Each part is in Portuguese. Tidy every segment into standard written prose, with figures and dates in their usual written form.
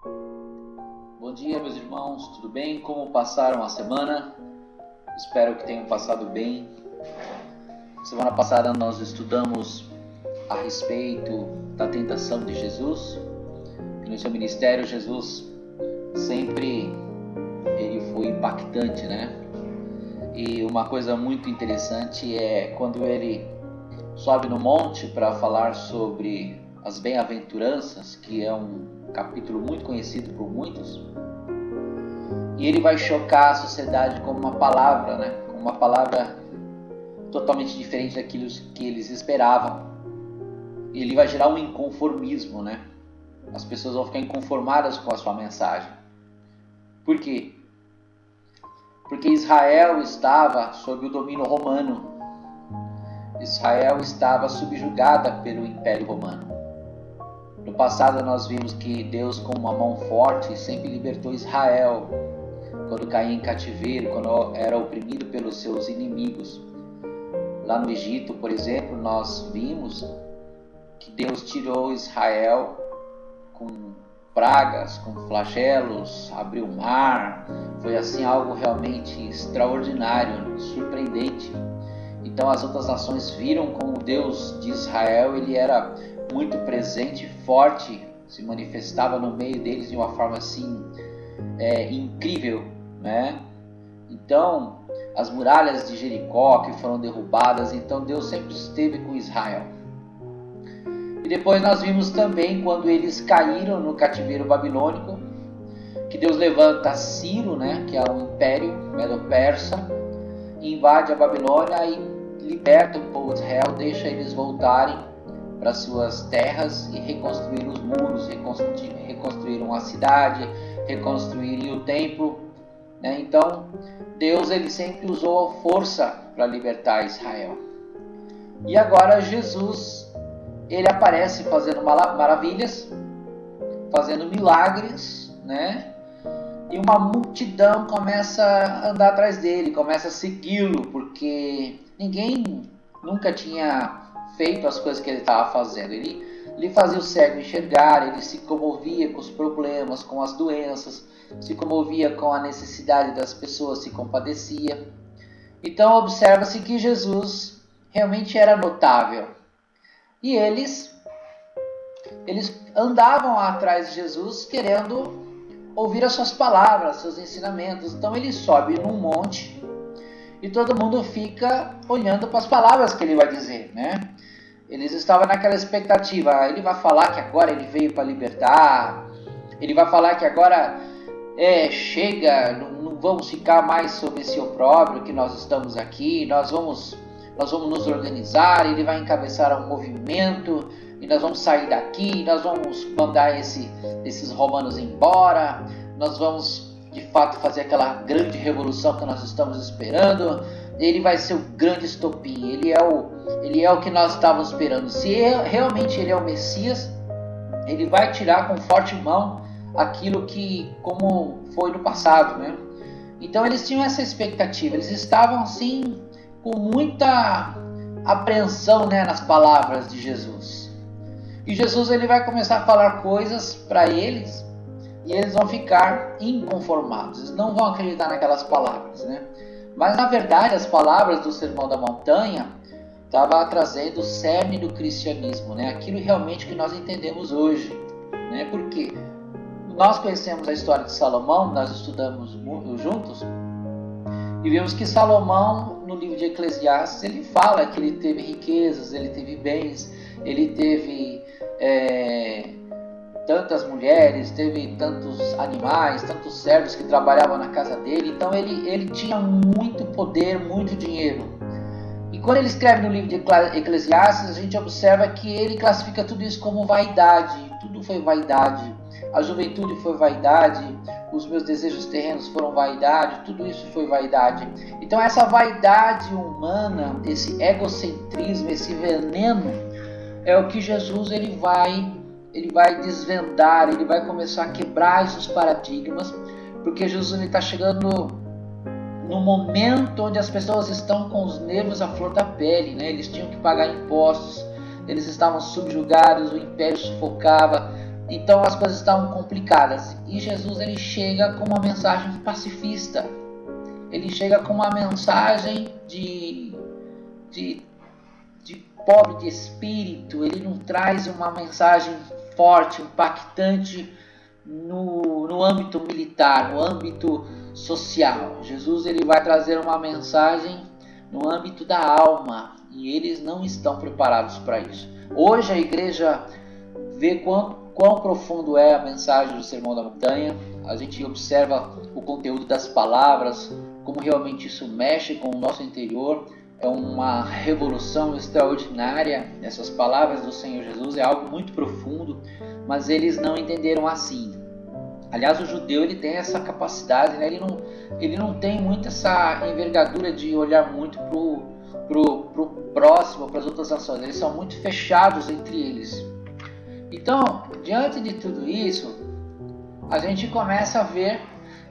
Bom dia, meus irmãos, tudo bem? Como passaram a semana? Espero que tenham passado bem. Semana passada nós estudamos a respeito da tentação de Jesus. E no seu ministério, Jesus sempre ele foi impactante, né? E uma coisa muito interessante é quando ele sobe no monte para falar sobre as bem-aventuranças, que é um capítulo muito conhecido por muitos, e ele vai chocar a sociedade com uma palavra, né? Com uma palavra totalmente diferente daquilo que eles esperavam. E ele vai gerar um inconformismo, né? As pessoas vão ficar inconformadas com a sua mensagem. Por quê? Porque Israel estava sob o domínio romano. Israel estava subjugada pelo Império Romano. No passado nós vimos que Deus, com uma mão forte, sempre libertou Israel quando caía em cativeiro, quando era oprimido pelos seus inimigos. Lá no Egito, por exemplo, nós vimos que Deus tirou Israel com pragas, com flagelos, abriu o mar. Foi assim algo realmente extraordinário, surpreendente. Então as outras nações viram como o Deus de Israel ele era muito presente, forte, se manifestava no meio deles de uma forma assim incrível, né? Então as muralhas de Jericó que foram derrubadas, então Deus sempre esteve com Israel. E depois nós vimos também quando eles caíram no cativeiro babilônico, que Deus levanta Ciro, né, que é um império medo-persa, invade a Babilônia e liberta o povo de Israel, deixa eles voltarem para suas terras e reconstruir os muros, reconstruíram a cidade, reconstruírem o templo, né? Então Deus ele sempre usou a força para libertar Israel. E agora Jesus ele aparece fazendo maravilhas, fazendo milagres, né? E uma multidão começa a andar atrás dele, começa a segui-lo, porque ninguém nunca tinha feito as coisas que ele estava fazendo. Ele fazia o cego enxergar, ele se comovia com os problemas, com as doenças, se comovia com a necessidade das pessoas, se compadecia. Então observa-se que Jesus realmente era notável. E eles andavam atrás de Jesus querendo ouvir as suas palavras, seus ensinamentos. Então ele sobe num monte e todo mundo fica olhando para as palavras que ele vai dizer, né? Eles estavam naquela expectativa. Ele vai falar que agora ele veio para libertar. Ele vai falar que agora chega, não vamos ficar mais sob esse opróbrio que nós estamos aqui. Nós vamos nos organizar. Ele vai encabeçar um movimento e nós vamos sair daqui. Nós vamos mandar esses romanos embora. Nós vamos de fato fazer aquela grande revolução que nós estamos esperando. Ele vai ser o grande estopim. Ele é o que nós estávamos esperando. Se realmente ele é o Messias, ele vai tirar com forte mão aquilo que como foi no passado, né? Então eles tinham essa expectativa. Eles estavam assim com muita apreensão, né, nas palavras de Jesus. E Jesus ele vai começar a falar coisas para eles e eles vão ficar inconformados. Eles não vão acreditar naquelas palavras, né? Mas na verdade as palavras do Sermão da Montanha estavam trazendo o cerne do cristianismo, né? Aquilo realmente que nós entendemos hoje, né? Porque nós conhecemos a história de Salomão, nós estudamos juntos e vemos que Salomão no livro de Eclesiastes ele fala que ele teve riquezas, ele teve bens, ele teve tantas mulheres, teve tantos animais, tantos servos que trabalhavam na casa dele. Então ele tinha muito poder, muito dinheiro. E quando ele escreve no livro de Eclesiastes, a gente observa que ele classifica tudo isso como vaidade. Tudo foi vaidade. A juventude foi vaidade, os meus desejos terrenos foram vaidade, tudo isso foi vaidade. Então essa vaidade humana, esse egocentrismo, esse veneno, é o que Jesus ele vai desvendar, ele vai começar a quebrar esses paradigmas, porque Jesus está chegando no momento onde as pessoas estão com os nervos à flor da pele, né? Eles tinham que pagar impostos, eles estavam subjugados, o império sufocava, Então as coisas estavam complicadas. E Jesus ele chega com uma mensagem pacifista. Ele chega com uma mensagem de pobre de espírito. Ele não traz uma mensagem forte, impactante no âmbito militar, no âmbito social. Jesus ele vai trazer uma mensagem no âmbito da alma, e eles não estão preparados para isso. Hoje a igreja vê quão profundo é a mensagem do Sermão da Montanha. A gente observa o conteúdo das palavras, como realmente isso mexe com o nosso interior. É uma revolução extraordinária. Essas palavras do Senhor Jesus é algo muito profundo, mas eles não entenderam assim. Aliás, o judeu ele tem essa capacidade, né? Ele não tem muito essa envergadura de olhar muito pro próximo, para as outras nações. Eles são muito fechados entre eles. Então, diante de tudo isso, a gente começa a ver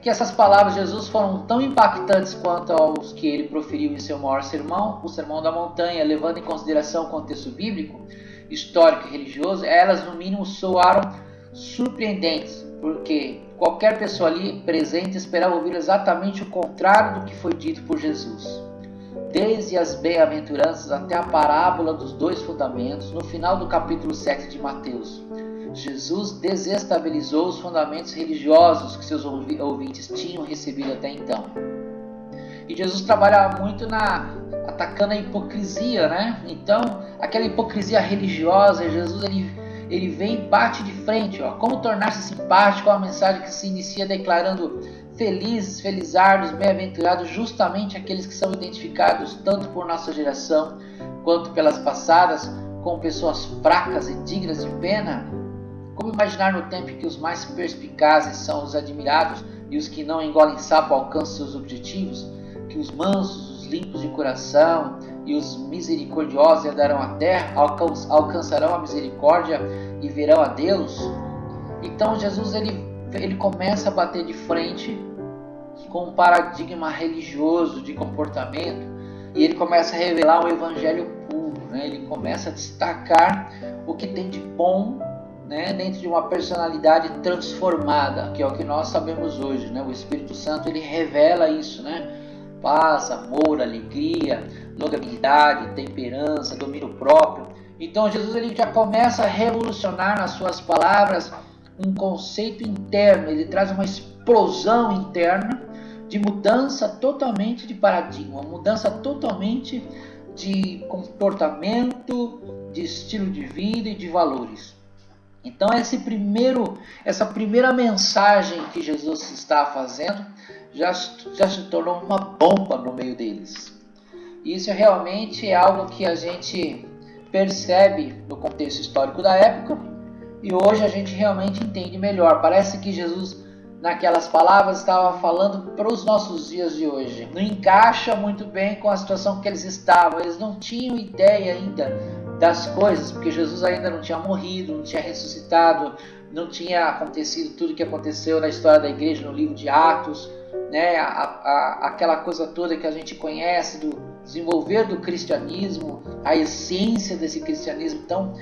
que essas palavras de Jesus foram tão impactantes quanto aos que ele proferiu em seu maior sermão, o Sermão da Montanha, levando em consideração o contexto bíblico, histórico e religioso. Elas no mínimo soaram surpreendentes, porque qualquer pessoa ali presente esperava ouvir exatamente o contrário do que foi dito por Jesus. Desde as bem-aventuranças até a parábola dos dois fundamentos, no final do capítulo 7 de Mateus, Jesus desestabilizou os fundamentos religiosos que seus ouvintes tinham recebido até então. E Jesus trabalha muito atacando a hipocrisia, né? Então, aquela hipocrisia religiosa, Jesus ele vem e bate de frente, ó. Como tornar-se simpático, a mensagem que se inicia declarando: felizes, felizardos, bem-aventurados, justamente aqueles que são identificados tanto por nossa geração quanto pelas passadas como pessoas fracas e dignas de pena. Como imaginar no tempo em que os mais perspicazes são os admirados e os que não engolem sapo alcançam seus objetivos, que os mansos, os limpos de coração e os misericordiosos herdarão a terra, alcançarão a misericórdia e verão a Deus? Então Jesus ele começa a bater de frente com um paradigma religioso de comportamento, e ele começa a revelar um evangelho puro, né? Ele começa a destacar o que tem de bom, né, dentro de uma personalidade transformada, que é o que nós sabemos hoje, né? O Espírito Santo ele revela isso, né? Paz, amor, alegria, longanimidade, temperança, domínio próprio. Então Jesus ele já começa a revolucionar nas suas palavras um conceito interno. Ele traz uma explosão interna de mudança totalmente de paradigma, uma mudança totalmente de comportamento, de estilo de vida e de valores. Então essa primeira mensagem que Jesus está fazendo já se tornou uma bomba no meio deles. Isso realmente é algo que a gente percebe no contexto histórico da época, e hoje a gente realmente entende melhor. Parece que Jesus, naquelas palavras, estava falando para os nossos dias de hoje. Não encaixa muito bem com a situação que eles estavam. Eles não tinham ideia ainda das coisas, porque Jesus ainda não tinha morrido, não tinha ressuscitado, não tinha acontecido tudo o que aconteceu na história da igreja no livro de Atos, né? Aquela coisa toda que a gente conhece do desenvolver do cristianismo, a essência desse cristianismo tão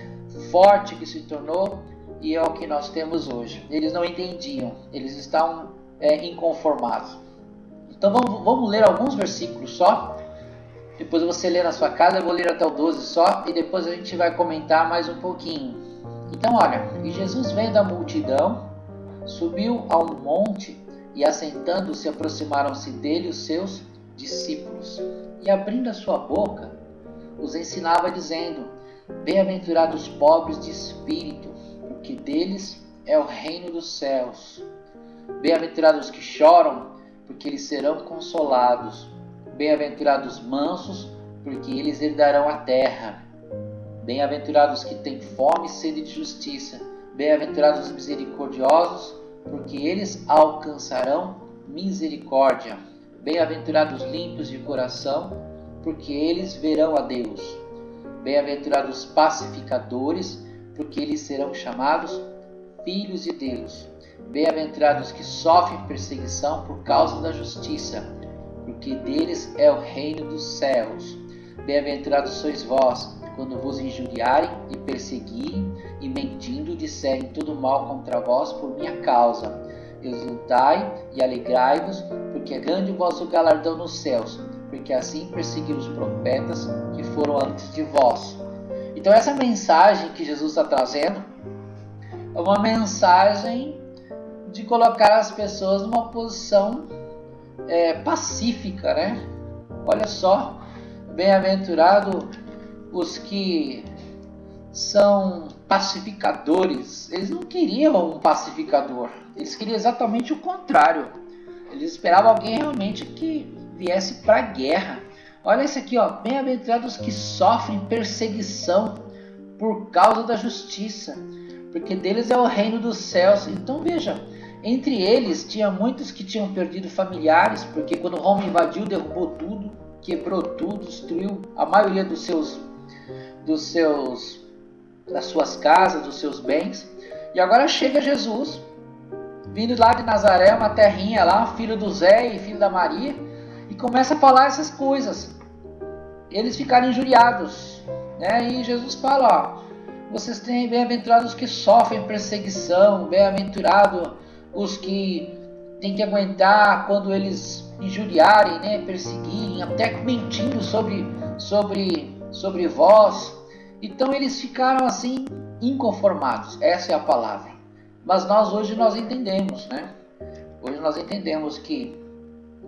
forte que se tornou, e é o que nós temos hoje. Eles não entendiam, eles estavam inconformados. Então vamos ler alguns versículos só. Depois você lê na sua casa, eu vou ler até o 12 só, e depois a gente vai comentar mais um pouquinho. Então olha, e Jesus veio da multidão, subiu a um monte, e assentando-se aproximaram-se dele os seus discípulos. E abrindo a sua boca, os ensinava dizendo: bem-aventurados os pobres de espírito, porque deles é o reino dos céus. Bem-aventurados os que choram, porque eles serão consolados. Bem-aventurados os mansos, porque eles herdarão a terra. Bem-aventurados os que têm fome e sede de justiça. Bem-aventurados os misericordiosos, porque eles alcançarão misericórdia. Bem-aventurados os limpos de coração, porque eles verão a Deus. Bem-aventurados os pacificadores, porque eles serão chamados filhos de Deus. Bem-aventurados os que sofrem perseguição por causa da justiça, porque deles é o reino dos céus. Bem-aventurados sois vós, quando vos injuriarem e perseguirem e mentindo disserem todo mal contra vós por minha causa. Exultai e alegrai-vos, porque é grande o vosso galardão nos céus, porque assim perseguiram os profetas que foram antes de vós. Então essa mensagem que Jesus está trazendo é uma mensagem de colocar as pessoas numa posição pacífica, né? Olha só, bem-aventurado os que são pacificadores. Eles não queriam um pacificador, eles queriam exatamente o contrário. Eles esperavam alguém realmente que viesse para a guerra. Olha isso aqui, ó, bem-aventurados que sofrem perseguição por causa da justiça, porque deles é o reino dos céus. Então veja, entre eles tinha muitos que tinham perdido familiares, porque quando Roma invadiu, derrubou tudo, quebrou tudo, destruiu a maioria das suas casas, dos seus bens. E agora chega Jesus, vindo lá de Nazaré, uma terrinha lá, filho do Zé e filho da Maria, e começa a falar essas coisas. Eles ficaram injuriados, né? E Jesus fala, ó, vocês têm bem-aventurados os que sofrem perseguição, bem-aventurados os que têm que aguentar quando eles injuriarem, né? Perseguirem, até mentindo sobre vós. Então eles ficaram assim inconformados, essa é a palavra. Mas hoje nós entendemos, né? Hoje nós entendemos que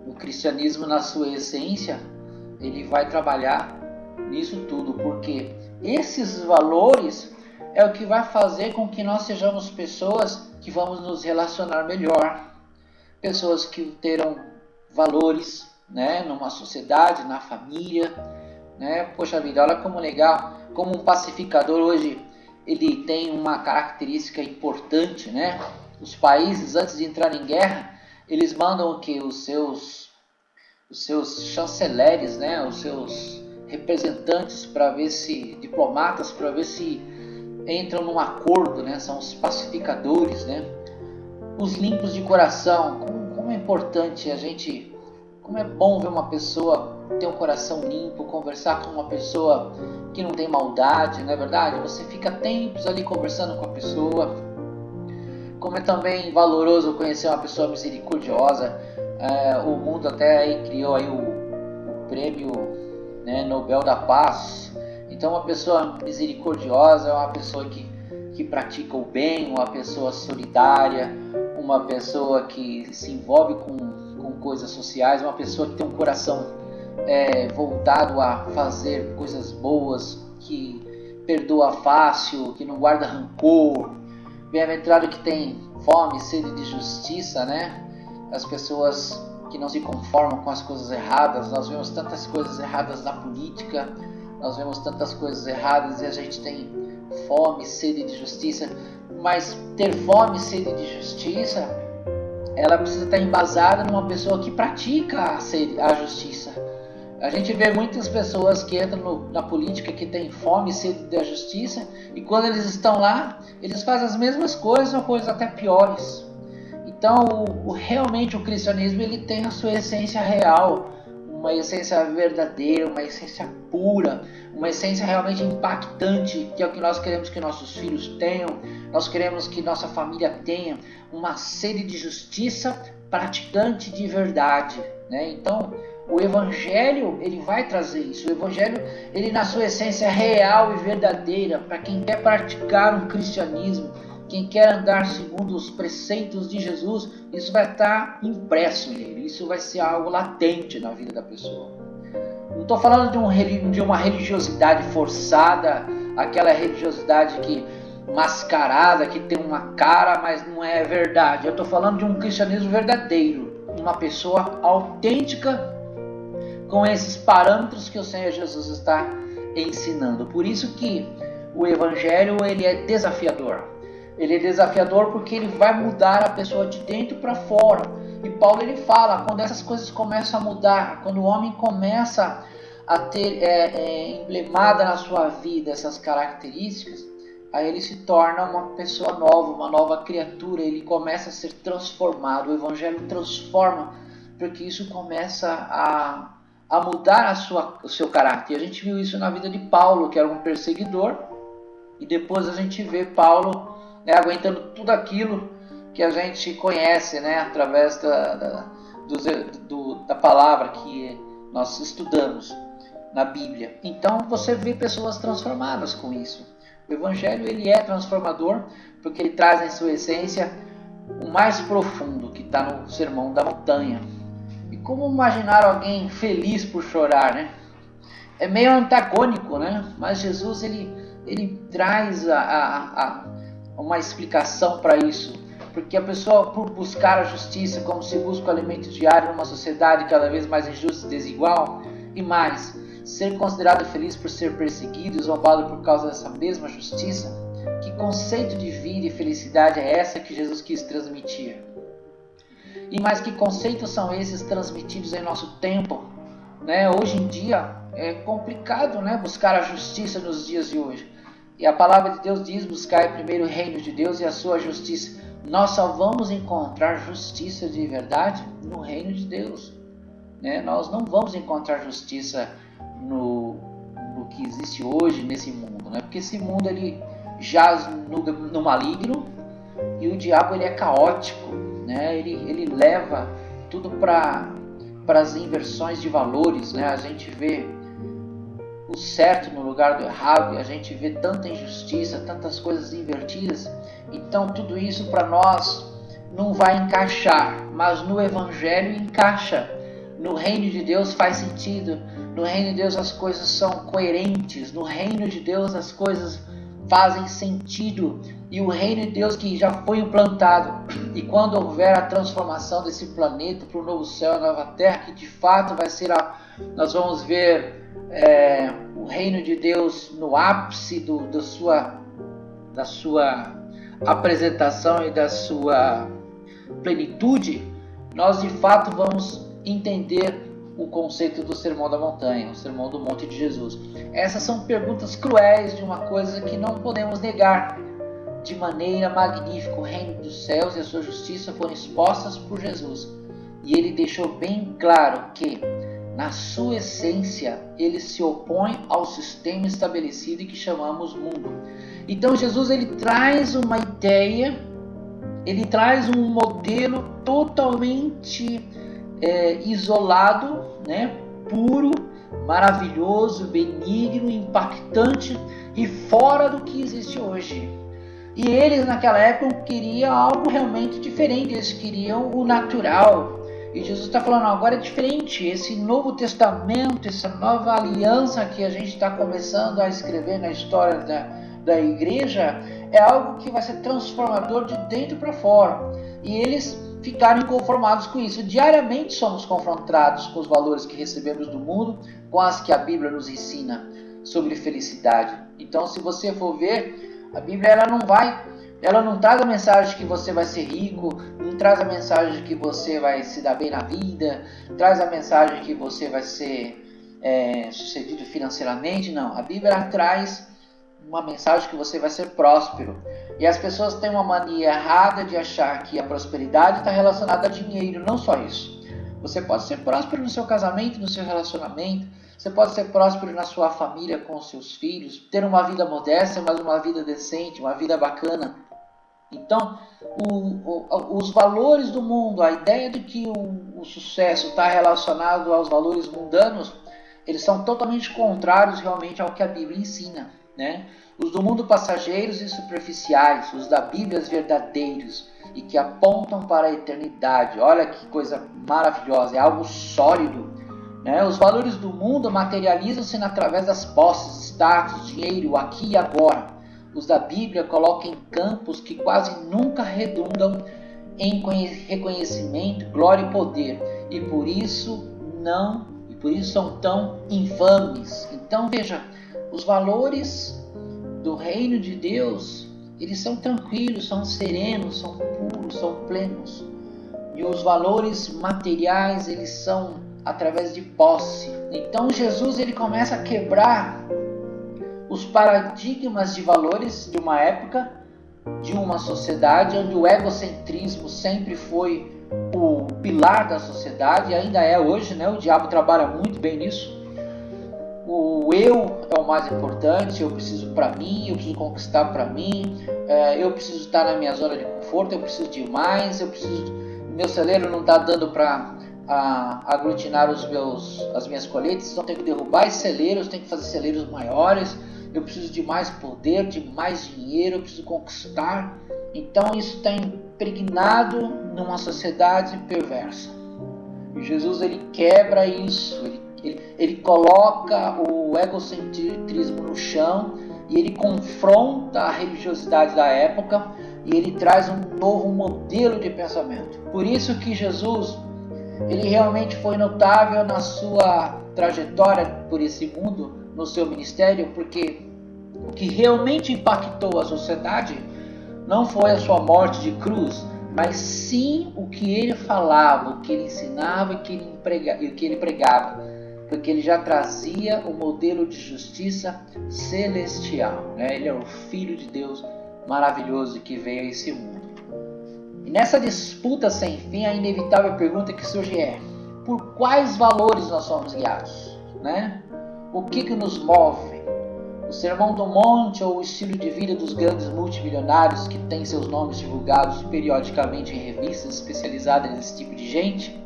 o cristianismo, na sua essência, ele vai trabalhar nisso tudo, porque esses valores é o que vai fazer com que nós sejamos pessoas que vamos nos relacionar melhor, pessoas que terão valores, né, numa sociedade, na família, né? Poxa vida, olha como legal, como um pacificador hoje ele tem uma característica importante, né? Os países, antes de entrar em guerra, eles mandam o que? Os seus chanceleres, né? Os seus representantes para ver se, diplomatas, para ver se entram num acordo, né? São os pacificadores, né? Os limpos de coração, como é importante a gente, como é bom ver uma pessoa ter um coração limpo, conversar com uma pessoa que não tem maldade, não é verdade? Você fica tempos ali conversando com a pessoa. Como é também valoroso conhecer uma pessoa misericordiosa. O mundo até aí criou aí o prêmio, né, Nobel da Paz. Então uma pessoa misericordiosa é uma pessoa que pratica o bem, uma pessoa solidária, uma pessoa que se envolve com coisas sociais, uma pessoa que tem um coração voltado a fazer coisas boas, que perdoa fácil, que não guarda rancor. Bem-aventurado que tem fome, sede de justiça, né? As pessoas que não se conformam com as coisas erradas. Nós vemos tantas coisas erradas na política, nós vemos tantas coisas erradas e a gente tem fome, sede de justiça. Mas ter fome, sede de justiça, ela precisa estar embasada numa pessoa que pratica a justiça. A gente vê muitas pessoas que entram na política que têm fome e sede da justiça, e quando eles estão lá, eles fazem as mesmas coisas ou coisas até piores. Então, realmente o cristianismo ele tem a sua essência real, uma essência verdadeira, uma essência pura, uma essência realmente impactante, que é o que nós queremos que nossos filhos tenham, nós queremos que nossa família tenha, uma sede de justiça praticante de verdade, né? Então, o Evangelho ele vai trazer isso. O Evangelho ele na sua essência é real e verdadeira para quem quer praticar um cristianismo, quem quer andar segundo os preceitos de Jesus. Isso vai estar impresso nele, isso vai ser algo latente na vida da pessoa. Não estou falando de uma religiosidade forçada, aquela religiosidade que mascarada, que tem uma cara, mas não é verdade. Eu estou falando de um cristianismo verdadeiro, uma pessoa autêntica com esses parâmetros que o Senhor Jesus está ensinando. Por isso que o Evangelho ele é desafiador. Ele é desafiador porque ele vai mudar a pessoa de dentro para fora. E Paulo ele fala, quando essas coisas começam a mudar, quando o homem começa a ter emblemada na sua vida essas características, aí ele se torna uma pessoa nova, uma nova criatura, ele começa a ser transformado. O Evangelho transforma, porque isso começa a a mudar o seu caráter. E a gente viu isso na vida de Paulo, que era um perseguidor, e depois a gente vê Paulo, né, aguentando tudo aquilo que a gente conhece, né, através da palavra que nós estudamos na Bíblia. Então você vê pessoas transformadas com isso. O Evangelho ele é transformador porque ele traz em sua essência o mais profundo que está no Sermão da Montanha. E como imaginar alguém feliz por chorar, né? É meio antagônico, né? Mas Jesus ele traz uma explicação para isso. Porque a pessoa, por buscar a justiça, como se busca o alimento diário numa sociedade cada vez mais injusta e desigual, e mais, ser considerado feliz por ser perseguido e zombado por causa dessa mesma justiça, que conceito de vida e felicidade é essa que Jesus quis transmitir? E mais, que conceitos são esses transmitidos em nosso tempo? Né? Hoje em dia é complicado, né, buscar a justiça nos dias de hoje. E a palavra de Deus diz: buscar primeiro o reino de Deus e a sua justiça. Nós só vamos encontrar justiça de verdade no reino de Deus. Né? Nós não vamos encontrar justiça no que existe hoje nesse mundo. Né? Porque esse mundo ele jaz no maligno e o diabo ele é caótico. Né? Ele leva tudo para as inversões de valores. Né? A gente vê o certo no lugar do errado e a gente vê tanta injustiça, tantas coisas invertidas. Então tudo isso para nós não vai encaixar, mas no Evangelho encaixa. No reino de Deus faz sentido. No reino de Deus as coisas são coerentes. No reino de Deus as coisas fazem sentido. E o reino de Deus que já foi implantado, e quando houver a transformação desse planeta para o novo céu e a nova terra, que de fato vai ser nós vamos ver o reino de Deus no ápice da sua apresentação e da sua plenitude, nós de fato vamos entender o conceito do Sermão da Montanha, o Sermão do Monte de Jesus. Essas são perguntas cruéis de uma coisa que não podemos negar. De maneira magnífica, o reino dos céus e a sua justiça foram expostas por Jesus. E ele deixou bem claro que, na sua essência, ele se opõe ao sistema estabelecido que chamamos mundo. Então Jesus ele traz uma ideia, ele traz um modelo totalmente isolado, né? Puro, maravilhoso, benigno, impactante e fora do que existe hoje. E eles naquela época queriam algo realmente diferente, eles queriam o natural. E Jesus está falando, agora é diferente, esse Novo Testamento, essa nova aliança que a gente está começando a escrever na história da igreja, é algo que vai ser transformador de dentro para fora. E eles ficaram inconformados com isso. Diariamente somos confrontados com os valores que recebemos do mundo, com as que a Bíblia nos ensina sobre felicidade. Então, se você for ver, a Bíblia ela não traz a mensagem de que você vai ser rico, não traz a mensagem de que você vai se dar bem na vida, traz a mensagem de que você vai ser sucedido financeiramente. Não, a Bíblia ela traz uma mensagem de que você vai ser próspero. E as pessoas têm uma mania errada de achar que a prosperidade está relacionada a dinheiro. Não só isso. Você pode ser próspero no seu casamento, no seu relacionamento. Você pode ser próspero na sua família, com os seus filhos. Ter uma vida modesta, mas uma vida decente, uma vida bacana. Então, os valores do mundo, a ideia de que o sucesso está relacionado aos valores mundanos, eles são totalmente contrários realmente ao que a Bíblia ensina. Né? Os do mundo passageiros e superficiais, os da Bíblia verdadeiros e que apontam para a eternidade. Olha que coisa maravilhosa, é algo sólido. Né? Os valores do mundo materializam-se através das posses, status, dinheiro, aqui e agora. Os da Bíblia colocam em campos que quase nunca redundam em reconhecimento, glória e poder, e por isso são tão infames. Então veja, os valores do reino de Deus, eles são tranquilos, são serenos, são puros, são plenos. E os valores materiais, eles são através de posse. Então Jesus ele começa a quebrar os paradigmas de valores de uma época de uma sociedade onde o egocentrismo sempre foi o pilar da sociedade, e ainda é hoje, né? O diabo trabalha muito bem nisso. O eu é o mais importante, eu preciso para mim, eu preciso conquistar para mim, eu preciso estar na minha zona de conforto, eu preciso de mais, meu celeiro não está dando para aglutinar as minhas colheitas, então eu tenho que derrubar esses celeiros, tenho que fazer celeiros maiores, eu preciso de mais poder, de mais dinheiro, eu preciso conquistar. Então isso está impregnado numa sociedade perversa. E Jesus ele quebra isso, ele coloca o egocentrismo no chão e ele confronta a religiosidade da época e ele traz um novo modelo de pensamento. Por isso que Jesus ele realmente foi notável na sua trajetória por esse mundo, no seu ministério, porque o que realmente impactou a sociedade não foi a sua morte de cruz, mas sim o que ele falava, o que ele ensinava e o que ele pregava, porque ele já trazia o modelo de justiça celestial, né? Ele é o Filho de Deus maravilhoso que veio a esse mundo. E nessa disputa sem fim, a inevitável pergunta que surge é: por quais valores nós somos guiados, né? O que nos move? O Sermão do Monte ou o estilo de vida dos grandes multimilionários que têm seus nomes divulgados periodicamente em revistas especializadas nesse tipo de gente?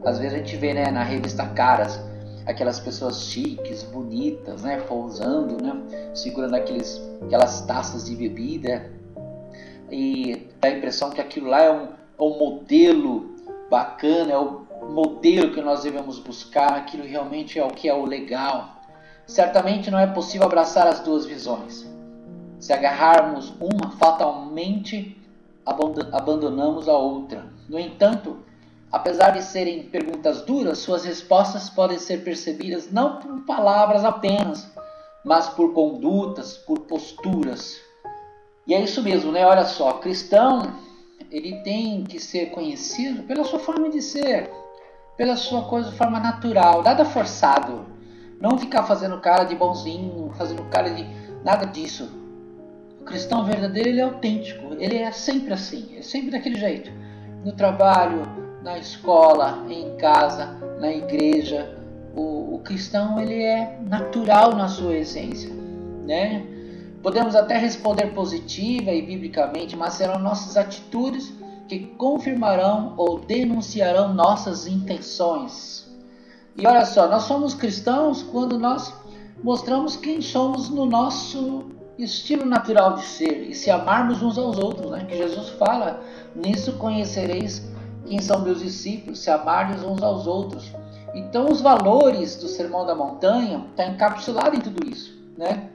Às vezes a gente vê, né, na revista Caras, aquelas pessoas chiques, bonitas, né, pousando, né, segurando aquelas taças de bebida, e dá a impressão que aquilo lá é um modelo bacana, é o modelo que nós devemos buscar, aquilo realmente é o que é o legal. Certamente não é possível abraçar as duas visões. Se agarrarmos uma, fatalmente abandonamos a outra. No entanto, apesar de serem perguntas duras, suas respostas podem ser percebidas não por palavras apenas, mas por condutas, por posturas. E é isso mesmo, né? Olha só, cristão, ele tem que ser conhecido pela sua forma de ser, pela sua forma natural, nada forçado. Não ficar fazendo cara de bonzinho, fazendo cara de nada disso. O cristão verdadeiro, ele é autêntico, ele é sempre assim, é sempre daquele jeito. No trabalho, na escola, em casa, na igreja, o cristão ele é natural na sua essência, né? Podemos até responder positiva e biblicamente, mas serão nossas atitudes que confirmarão ou denunciarão nossas intenções. E olha só, nós somos cristãos quando nós mostramos quem somos no nosso estilo natural de ser e se amarmos uns aos outros, né? Que Jesus fala, nisso conhecereis quem são meus discípulos, se amarmos uns aos outros. Então os valores do Sermão da Montanha estão encapsulados em tudo isso, né?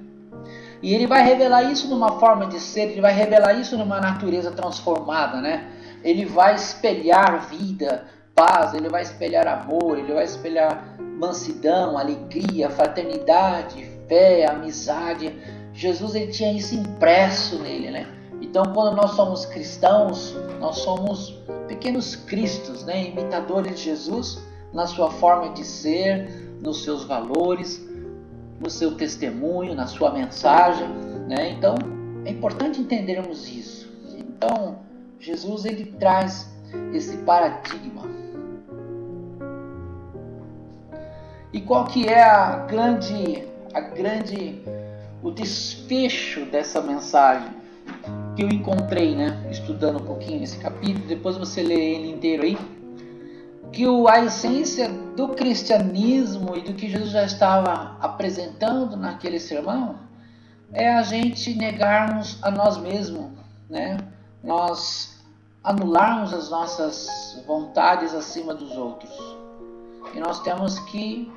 E ele vai revelar isso numa forma de ser, ele vai revelar isso numa natureza transformada, né? Ele vai espelhar vida, paz, ele vai espelhar amor, ele vai espelhar mansidão, alegria, fraternidade, fé, amizade. Jesus ele tinha isso impresso nele, né? Então quando nós somos cristãos, nós somos pequenos cristos, né? Imitadores de Jesus na sua forma de ser, nos seus valores, no seu testemunho, na sua mensagem, né? Então é importante entendermos isso. Então Jesus ele traz esse paradigma. E qual que é o desfecho dessa mensagem que eu encontrei, né, estudando um pouquinho esse capítulo, depois você lê ele inteiro aí, que a essência do cristianismo e do que Jesus já estava apresentando naquele sermão é a gente negarmos a nós mesmos, né? Nós anularmos as nossas vontades acima dos outros. E nós temos que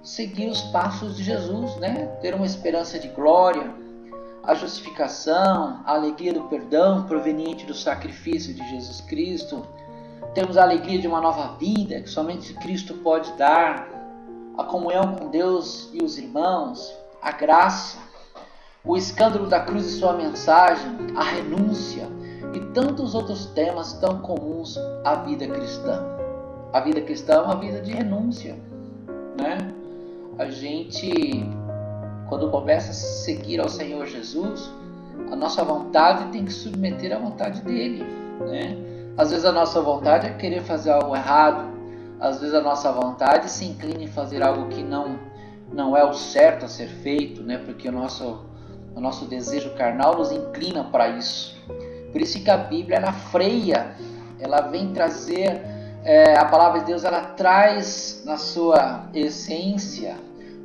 seguir os passos de Jesus, né? Ter uma esperança de glória, a justificação, a alegria do perdão proveniente do sacrifício de Jesus Cristo. Temos a alegria de uma nova vida que somente Cristo pode dar, a comunhão com Deus e os irmãos, a graça, o escândalo da cruz e sua mensagem, a renúncia e tantos outros temas tão comuns à vida cristã. A vida cristã é uma vida de renúncia, né? A gente, quando começa a seguir ao Senhor Jesus, A nossa vontade tem que submeter à vontade dele, né? Às vezes a nossa vontade é querer fazer algo errado. Às vezes a nossa vontade se inclina em fazer algo que não é o certo a ser feito, né? Porque o nosso desejo carnal nos inclina para isso. Por isso que a Bíblia, ela freia, ela vem trazer, a palavra de Deus, ela traz na sua essência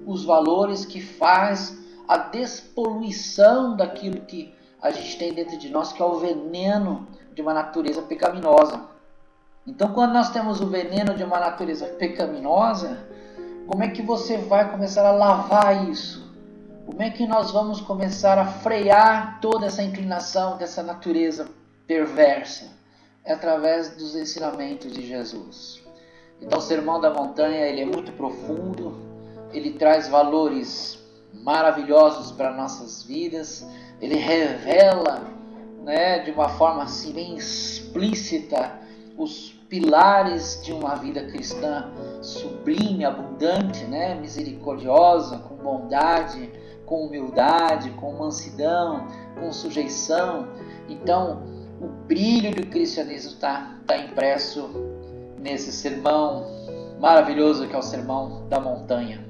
os valores que faz a despoluição daquilo que a gente tem dentro de nós, que é o veneno de uma natureza pecaminosa. Então, quando nós temos o veneno de uma natureza pecaminosa, como é que você vai começar a lavar isso? Como é que nós vamos começar a frear toda essa inclinação dessa natureza perversa? É através dos ensinamentos de Jesus. Então, o Sermão da Montanha, ele é muito profundo, ele traz valores maravilhosos para nossas vidas, ele revela, né, de uma forma assim bem explícita os pilares de uma vida cristã sublime, abundante, né, misericordiosa, com bondade, com humildade, com mansidão, com sujeição. Então, o brilho do cristianismo está impresso nesse sermão maravilhoso que é o Sermão da Montanha.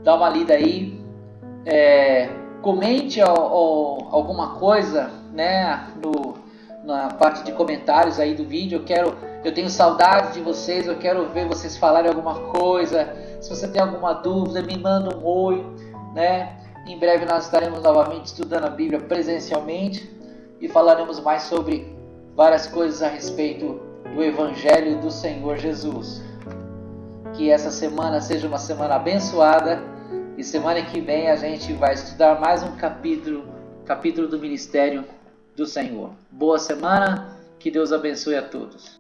Dá uma lida aí, comente alguma coisa, né, na parte de comentários aí do vídeo. Eu tenho saudade de vocês, eu quero ver vocês falarem alguma coisa. Se você tem alguma dúvida, me manda um oi, né? Em breve nós estaremos novamente estudando a Bíblia presencialmente e falaremos mais sobre várias coisas a respeito do Evangelho do Senhor Jesus. Que essa semana seja uma semana abençoada e semana que vem a gente vai estudar mais um capítulo do ministério do Senhor. Boa semana, que Deus abençoe a todos.